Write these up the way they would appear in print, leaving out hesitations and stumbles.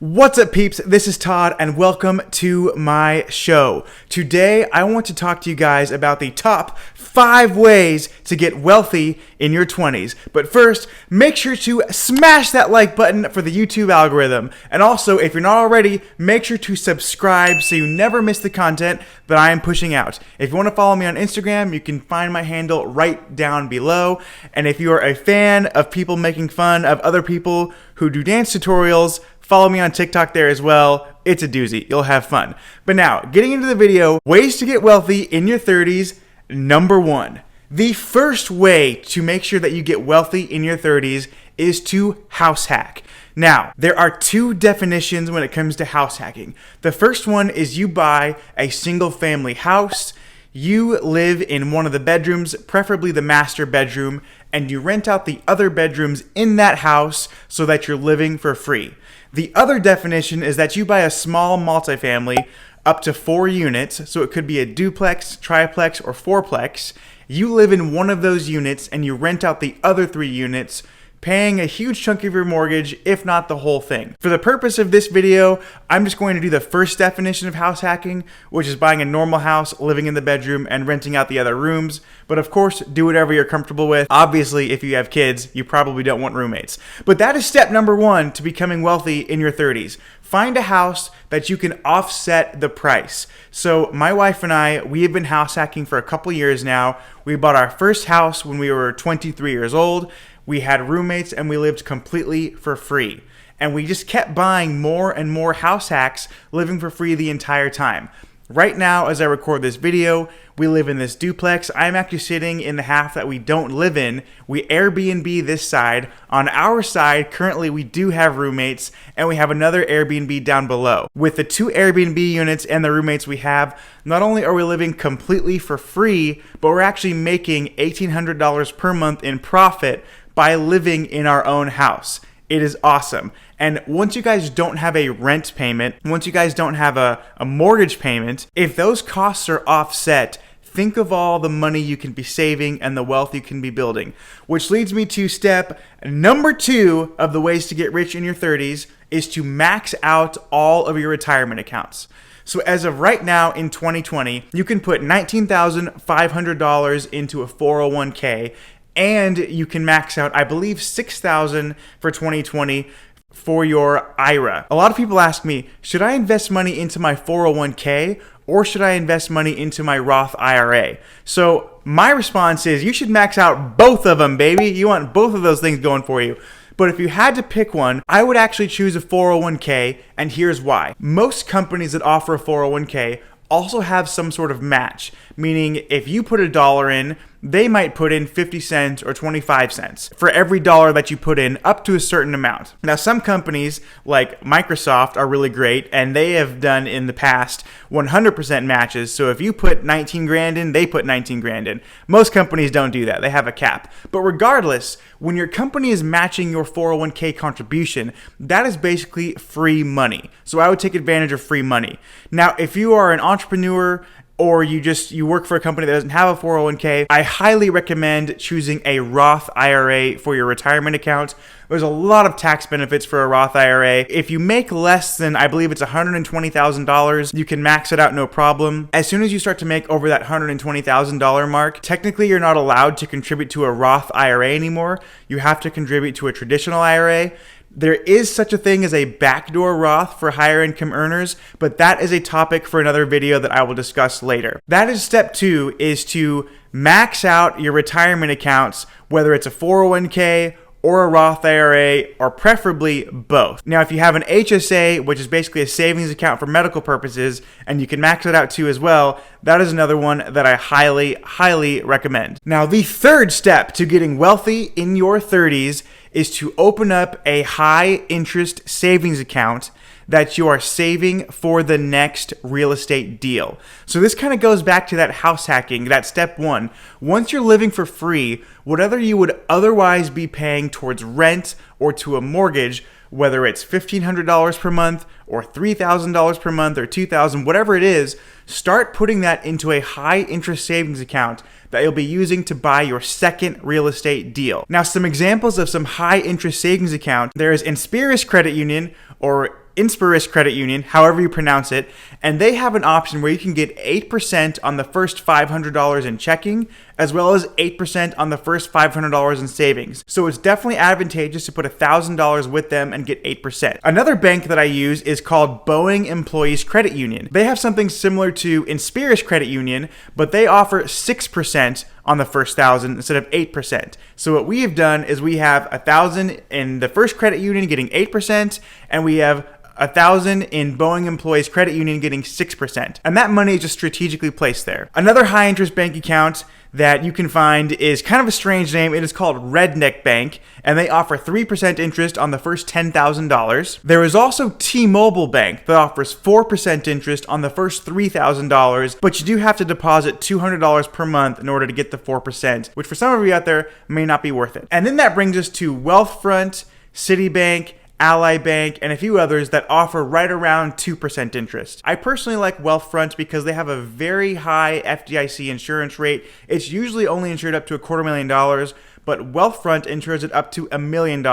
What's up, peeps? This is Todd, and welcome to my show. Today, I want to talk to you guys about the top 5 ways to get wealthy in your 20s. But first, make sure to smash that like button for the YouTube algorithm. And also, if you're not already, make sure to subscribe so you never miss the content that I am pushing out. If you want to follow me on Instagram, you can find my handle right down below. And if you are a fan of people making fun of other people who do dance tutorials, follow me on TikTok there as well. It's a doozy. You'll have fun. But now, getting into the video, ways to get wealthy in your 30s. Number 1. The first way to make sure that you get wealthy in your 30s is to house hack. Now, there are 2 definitions when it comes to house hacking. The first one is you buy a single family house. You live in one of the bedrooms, preferably the master bedroom, and you rent out the other bedrooms in that house so that you're living for free. The other definition is that you buy a small multifamily up to 4 units, so it could be a duplex, triplex, or fourplex. You live in one of those units and you rent out the other 3 units, paying a huge chunk of your mortgage, if not the whole thing. For the purpose of this video, I'm just going to do the first definition of house hacking, which is buying a normal house, living in the bedroom, and renting out the other rooms. But of course, do whatever you're comfortable with. Obviously, if you have kids, you probably don't want roommates. But that is step number 1 to becoming wealthy in your 30s. Find a house that you can offset the price. So my wife and I, we have been house hacking for a couple years now. We bought our first house when we were 23 years old. We had roommates and we lived completely for free. And we just kept buying more and more house hacks, living for free the entire time. Right now, as I record this video, we live in this duplex. I'm actually sitting in the half that we don't live in. We Airbnb this side. On our side, currently we do have roommates, and we have another Airbnb down below. With the 2 Airbnb units and the roommates we have, not only are we living completely for free, but we're actually making $1,800 per month in profit by living in our own house. It is awesome. And once you guys don't have a rent payment, once you guys don't have a mortgage payment, if those costs are offset, think of all the money you can be saving and the wealth you can be building. Which leads me to step number 2 of the ways to get rich in your 30s is to max out all of your retirement accounts. So as of right now in 2020, you can put $19,500 into a 401k, and you can max out, I believe, $6,000 for 2020 for your IRA. A lot of people ask me, should I invest money into my 401k or should I invest money into my Roth IRA? So my response is you should max out both of them, baby. You want both of those things going for you. But if you had to pick one, I would actually choose a 401k, and here's why. Most companies that offer a 401k also have some sort of match, meaning if you put $1 in, they might put in 50 cents or 25 cents for every dollar that you put in up to a certain amount. Now, some companies like Microsoft are really great, and they have done in the past 100% matches. So if you put 19 grand in, they put 19 grand in. Most companies don't do that. They have a cap. But regardless, when your company is matching your 401k contribution, that is basically free money. So I would take advantage of free money. Now, if you are an entrepreneur, or you work for a company that doesn't have a 401k, I highly recommend choosing a Roth IRA for your retirement account. There's a lot of tax benefits for a Roth IRA. If you make less than, I believe it's $120,000, you can max it out no problem. As soon as you start to make over that $120,000 mark, technically you're not allowed to contribute to a Roth IRA anymore. You have to contribute to a traditional IRA. There is such a thing as a backdoor Roth for higher income earners, but that is a topic for another video that I will discuss later. That is step 2, is to max out your retirement accounts, whether it's a 401k or a Roth IRA, or preferably both. Now, if you have an HSA, which is basically a savings account for medical purposes, and you can max it out too as well, that is another one that I highly, highly recommend. Now, the third step to getting wealthy in your 30s is to open up a high interest savings account that you are saving for the next real estate deal. So this kind of goes back to that house hacking, that step 1. Once you're living for free, whatever you would otherwise be paying towards rent or to a mortgage, whether it's $1,500 per month or $3,000 per month or $2,000, whatever it is, start putting that into a high interest savings account that you'll be using to buy your second real estate deal. Now, some examples of some high interest savings account, there is Inspiris Credit Union, or Inspiris Credit Union, however you pronounce it, and they have an option where you can get 8% on the first $500 in checking, as well as 8% on the first $500 in savings. So it's definitely advantageous to put $1,000 with them and get 8%. Another bank that I use is called Boeing Employees Credit Union. They have something similar to Inspiris Credit Union, but they offer 6% on the first 1,000 instead of 8%. So what we have done is we have 1,000 in the first credit union getting 8%, and we have 1,000 in Boeing Employees Credit Union getting 6%. And that money is just strategically placed there. Another high interest bank account that you can find is kind of a strange name. It is called Redneck Bank, and they offer 3% interest on the first $10,000. There is also T-Mobile Bank that offers 4% interest on the first $3,000, but you do have to deposit $200 per month in order to get the 4%, which for some of you out there may not be worth it. And then that brings us to Wealthfront, Citibank, Ally Bank, and a few others that offer right around 2% interest. I personally like Wealthfront because they have a very high FDIC insurance rate. It's usually only insured up to $250,000, but Wealthfront insures it up to $1 million.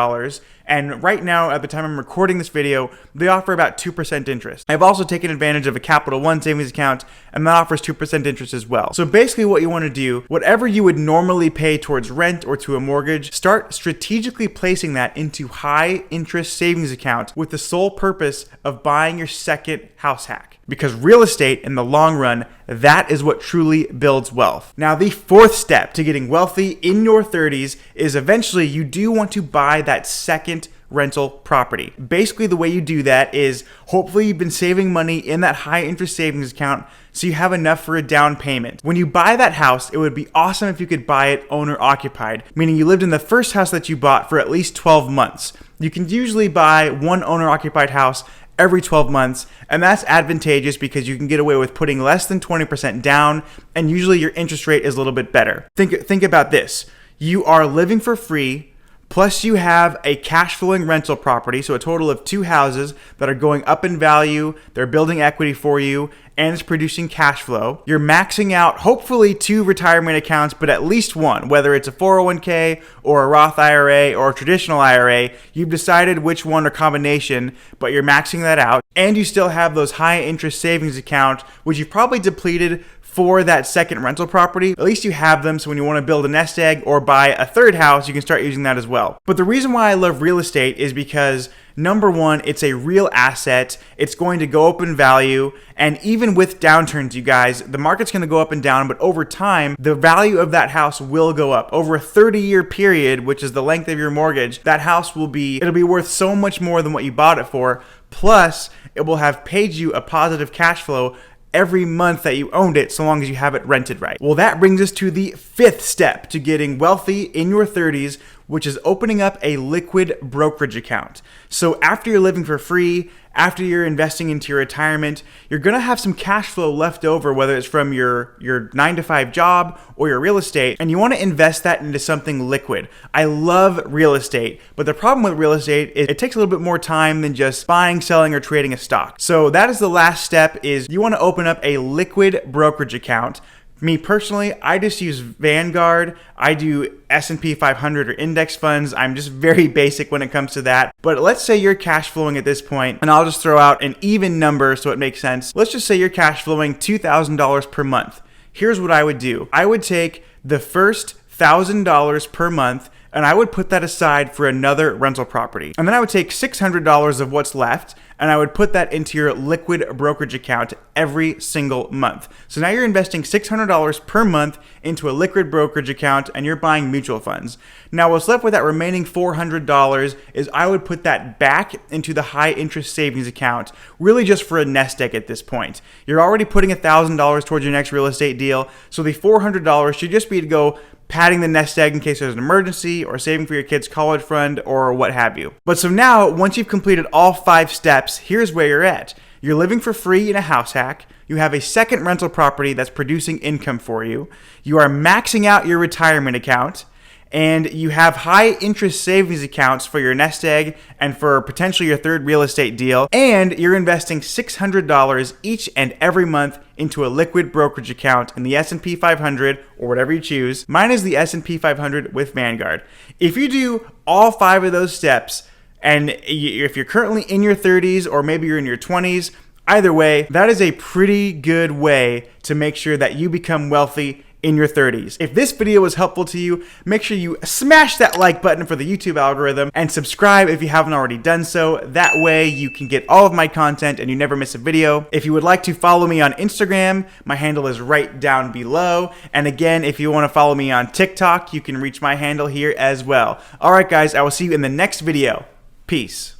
And right now, at the time I'm recording this video, they offer about 2% interest. I've also taken advantage of a Capital One savings account, and that offers 2% interest as well. So basically what you want to do, whatever you would normally pay towards rent or to a mortgage, start strategically placing that into high interest savings account with the sole purpose of buying your second house hack. Because real estate in the long run, that is what truly builds wealth. Now, the fourth step to getting wealthy in your 30s is eventually you do want to buy that second rental property. Basically, the way you do that is hopefully you've been saving money in that high interest savings account so you have enough for a down payment. When you buy that house, it would be awesome if you could buy it owner occupied, meaning you lived in the first house that you bought for at least 12 months. You can usually buy one owner occupied house every 12 months, and that's advantageous because you can get away with putting less than 20% down, and usually your interest rate is a little bit better. Think about this. You are living for free, plus you have a cash flowing rental property, so a total of 2 houses that are going up in value, they're building equity for you, and it's producing cash flow. You're maxing out hopefully 2 retirement accounts, but at least one, whether it's a 401k or a Roth IRA or a traditional IRA. You've decided which one or combination, but you're maxing that out. And you still have those high interest savings accounts, which you've probably depleted for that second rental property. At least you have them, so when you want to build a nest egg or buy a third house, you can start using that as well. But the reason why I love real estate is because number one, it's a real asset. It's going to go up in value. And even with downturns, you guys, the market's going to go up and down, but over time, the value of that house will go up. Over a 30-year period, which is the length of your mortgage, that house it'll be worth so much more than what you bought it for. Plus, it will have paid you a positive cash flow every month that you owned it, so long as you have it rented right. Well, that brings us to the 5th step to getting wealthy in your 30s, which is opening up a liquid brokerage account. So after you're living for free, after you're investing into your retirement, you're gonna have some cash flow left over, whether it's from your 9-to-5 job or your real estate, and you wanna invest that into something liquid. I love real estate, but the problem with real estate is it takes a little bit more time than just buying, selling, or trading a stock. So that is the last step, is you wanna open up a liquid brokerage account. Me personally, I just use Vanguard. I do S&P 500 or index funds. I'm just very basic when it comes to that. But let's say you're cash flowing at this point, and I'll just throw out an even number so it makes sense. Let's just say you're cash flowing $2,000 per month. Here's what I would do. I would take the first $1,000 per month, and I would put that aside for another rental property. And then I would take $600 of what's left, and I would put that into your liquid brokerage account every single month. So now you're investing $600 per month into a liquid brokerage account, and you're buying mutual funds. Now what's left with that remaining $400 is I would put that back into the high interest savings account, really just for a nest egg at this point. You're already putting $1,000 towards your next real estate deal, so the $400 should just be to go padding the nest egg in case there's an emergency, or saving for your kid's college fund, or what have you. But so now, once you've completed all 5 steps, here's where you're at. You're living for free in a house hack. You have a second rental property that's producing income for you. You are maxing out your retirement account. And you have high interest savings accounts for your nest egg and for potentially your third real estate deal. And you're investing $600 each and every month into a liquid brokerage account in the S&P 500 or whatever you choose. Mine is the S&P 500 with Vanguard. If you do all 5 of those steps And if you're currently in your 30s or maybe you're in your 20s, either way, that is a pretty good way to make sure that you become wealthy in your 30s. If this video was helpful to you, make sure you smash that like button for the YouTube algorithm and subscribe if you haven't already done so. That way you can get all of my content and you never miss a video. If you would like to follow me on Instagram, my handle is right down below. And again, if you want to follow me on TikTok, you can reach my handle here as well. All right, guys, I will see you in the next video. Peace.